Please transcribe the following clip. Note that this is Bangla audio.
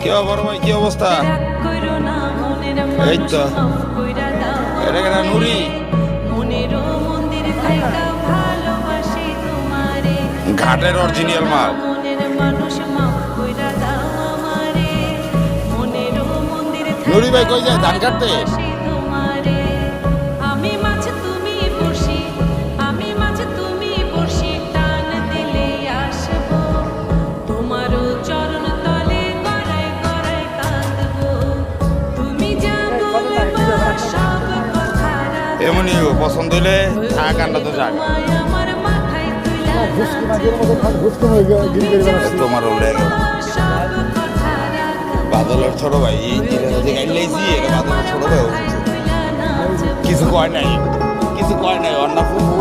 কি বড় ভাই, কি অবস্থা? এই তো এটা কেন নুরি ঘাটের অরিজিনাল মাল। নুরি ভাই কই যায় ধান কাটতে? এমনই পছন্দ হইলে থাক, আন্ডা তো যাক তোমার বাদলের ছোট ভাই বাদলের ছোট ভাই কিছু কয় নাই, কিছু কয় নাই। অন্য ফুফু